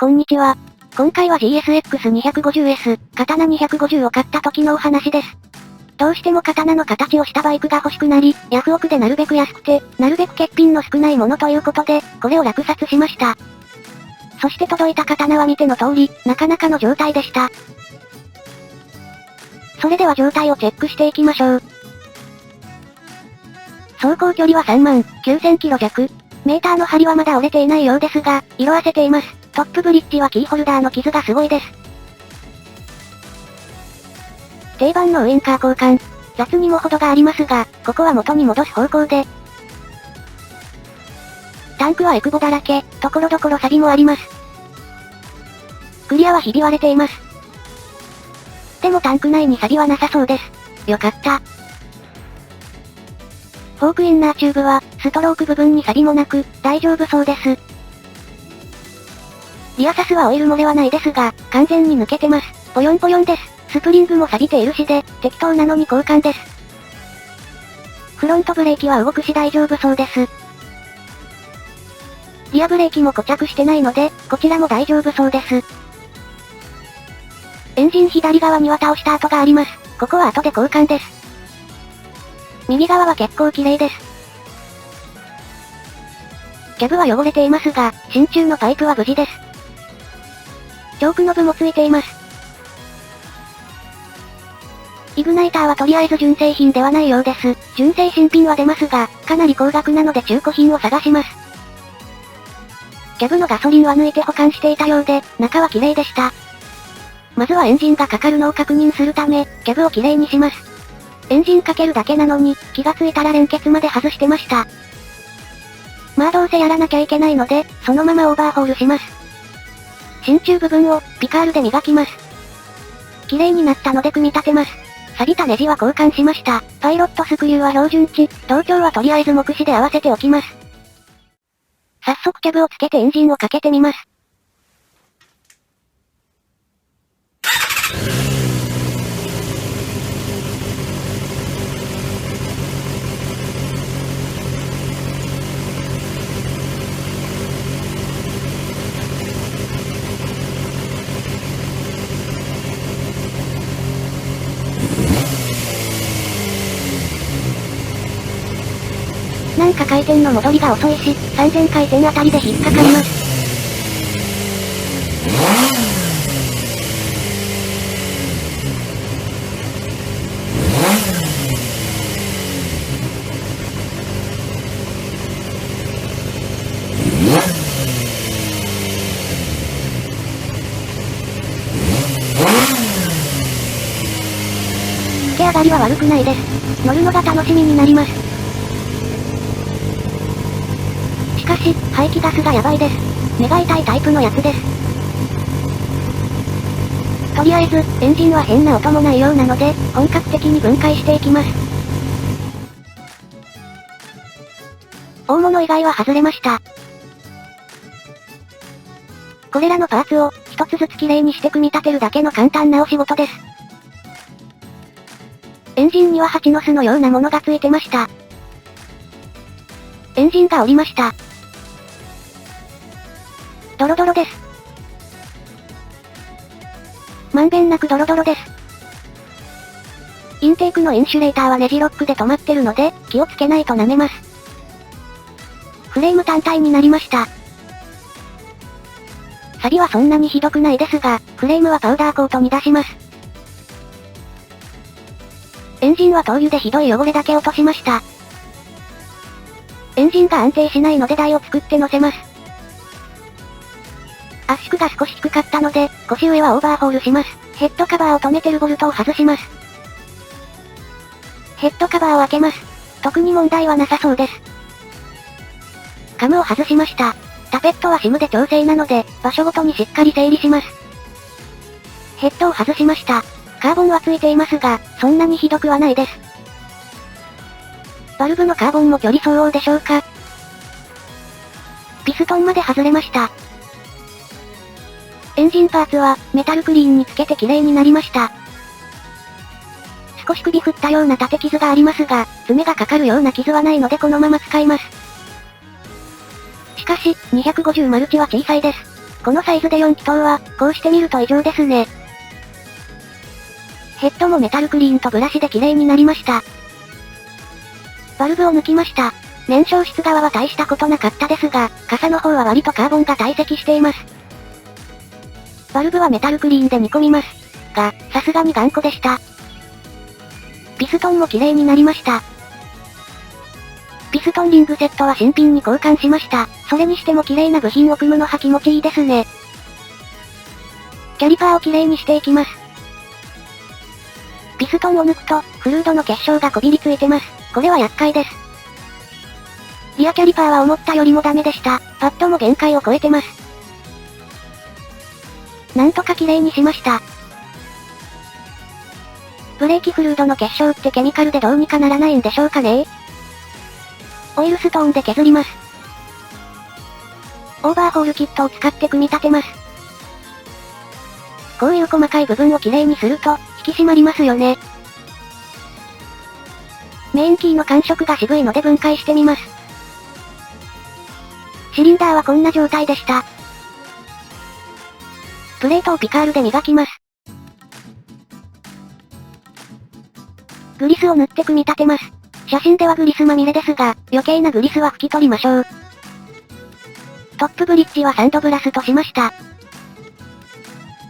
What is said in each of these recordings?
こんにちは。今回は GSX250S、刀250を買った時のお話です。どうしても刀の形をしたバイクが欲しくなり、ヤフオクでなるべく安くて、なるべく欠品の少ないものということで、これを落札しました。そして届いた刀は見ての通り、なかなかの状態でした。それでは状態をチェックしていきましょう。走行距離は3万9000キロ弱。メーターの針はまだ折れていないようですが、色あせています。トップブリッジはキーホルダーの傷がすごいです。定番のウインカー交換。雑にも程がありますが、ここは元に戻す方向で。タンクはエクボだらけ、ところどころ錆もあります。クリアはひび割れています。でもタンク内に錆はなさそうです。よかった。フォークインナーチューブは、ストローク部分に錆もなく、大丈夫そうです。リアサスはオイル漏れはないですが、完全に抜けてます。ポヨンポヨンです。スプリングも錆びているしで、適当なのに交換です。フロントブレーキは動くし大丈夫そうです。リアブレーキも固着してないので、こちらも大丈夫そうです。エンジン左側には倒した跡があります。ここは後で交換です。右側は結構綺麗です。キャブは汚れていますが、真鍮のパイプは無事です。チョークノブもついています。イグナイターはとりあえず純正品ではないようです。純正新品は出ますが、かなり高額なので中古品を探します。キャブのガソリンは抜いて保管していたようで、中は綺麗でした。まずはエンジンがかかるのを確認するため、キャブを綺麗にします。エンジンかけるだけなのに、気がついたら連結まで外してました。まあどうせやらなきゃいけないので、そのままオーバーホールします。真鍮部分を、ピカールで磨きます。綺麗になったので組み立てます。錆びたネジは交換しました。パイロットスクリューは標準値、同調はとりあえず目視で合わせておきます。早速キャブをつけてエンジンをかけてみます。なんか回転の戻りが遅いし、3000回転あたりで引っかかります。付け上がりは悪くないです。乗るのが楽しみになります。しかし、排気ガスがやばいです。目が痛いタイプのやつです。とりあえず、エンジンは変な音もないようなので、本格的に分解していきます。大物以外は外れました。これらのパーツを、一つずつ綺麗にして組み立てるだけの簡単なお仕事です。エンジンには蜂の巣のようなものがついてました。エンジンが降りました。ドロドロです。まんべんなくドロドロです。インテークのインシュレーターはネジロックで止まってるので、気をつけないと舐めます。フレーム単体になりました。錆はそんなにひどくないですが、フレームはパウダーコートに出します。エンジンは灯油でひどい汚れだけ落としました。エンジンが安定しないので台を作って乗せます。圧縮が少し低かったので、腰上はオーバーホールします。ヘッドカバーを止めてるボルトを外します。ヘッドカバーを開けます。特に問題はなさそうです。カムを外しました。タペットはシムで調整なので、場所ごとにしっかり整理します。ヘッドを外しました。カーボンはついていますが、そんなにひどくはないです。バルブのカーボンも距離相応でしょうか。ピストンまで外れました。エンジンパーツは、メタルクリーンにつけて綺麗になりました。少し首振ったような縦傷がありますが、爪がかかるような傷はないのでこのまま使います。しかし、250マルチは小さいです。このサイズで4気筒は、こうして見ると異常ですね。ヘッドもメタルクリーンとブラシで綺麗になりました。バルブを抜きました。燃焼室側は大したことなかったですが、傘の方は割とカーボンが堆積しています。バルブはメタルクリーンで煮込みます。が、さすがに頑固でした。ピストンも綺麗になりました。ピストンリングセットは新品に交換しました。それにしても綺麗な部品を組むのは気持ちいいですね。キャリパーを綺麗にしていきます。ピストンを抜くと、フルードの結晶がこびりついてます。これは厄介です。リアキャリパーは思ったよりもダメでした。パッドも限界を超えてます。なんとか綺麗にしました。ブレーキフルードの結晶ってケミカルでどうにかならないんでしょうかね。オイルストーンで削ります。オーバーホールキットを使って組み立てます。こういう細かい部分を綺麗にすると、引き締まりますよね。メインキーの感触が渋いので分解してみます。シリンダーはこんな状態でした。プレートをピカールで磨きます。グリスを塗って組み立てます。写真ではグリスまみれですが、余計なグリスは拭き取りましょう。トップブリッジはサンドブラストしました。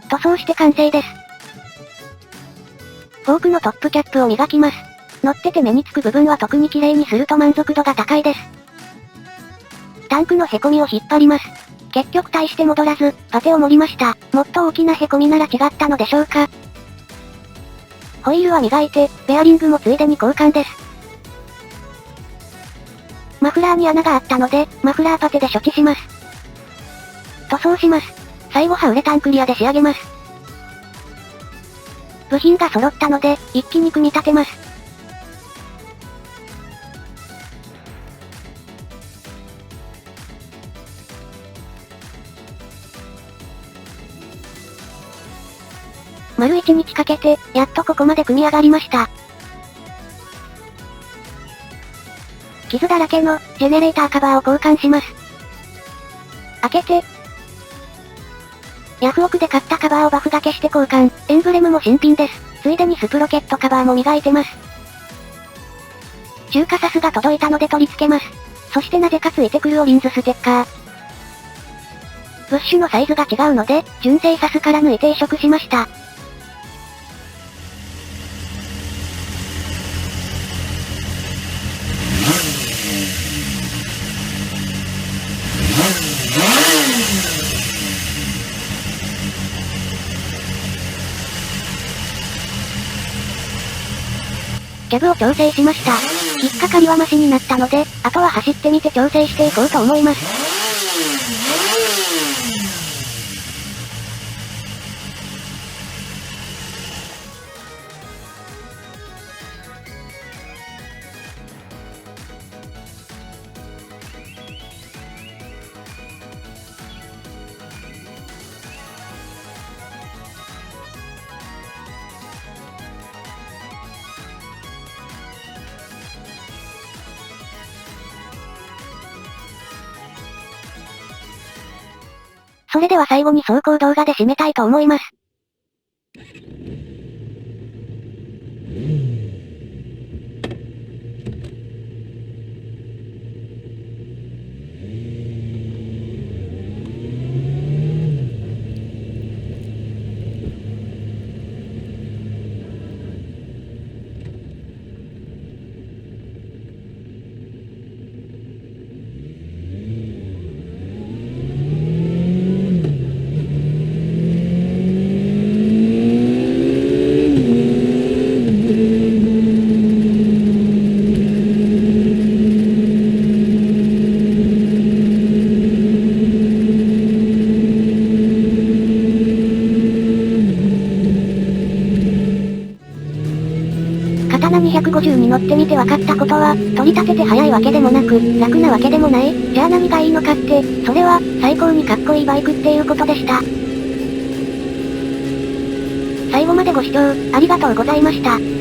塗装して完成です。フォークのトップキャップを磨きます。乗ってて目につく部分は特に綺麗にすると満足度が高いです。タンクの凹みを引っ張ります。結局大して戻らず、パテを盛りました。もっと大きな凹みなら違ったのでしょうか。ホイールは磨いて、ベアリングもついでに交換です。マフラーに穴があったので、マフラーパテで処置します。塗装します。最後はウレタンクリアで仕上げます。部品が揃ったので、一気に組み立てます。丸1日かけて、やっとここまで組み上がりました。傷だらけの、ジェネレーターカバーを交換します。開けて、ヤフオクで買ったカバーをバフがけして交換。エンブレムも新品です。ついでにスプロケットカバーも磨いてます。中華サスが届いたので取り付けます。そしてなぜかついてくるオリンズステッカー。ブッシュのサイズが違うので、純正サスから抜いて移植しました。キャブを調整しました。引っかかりはマシになったので、あとは走ってみて調整していこうと思います。それでは最後に走行動画で締めたいと思います。刀250に乗ってみて分かったことは、取り立てて速いわけでもなく、楽なわけでもない。じゃあ何がいいのかって、それは、最高にかっこいいバイクっていうことでした。最後までご視聴、ありがとうございました。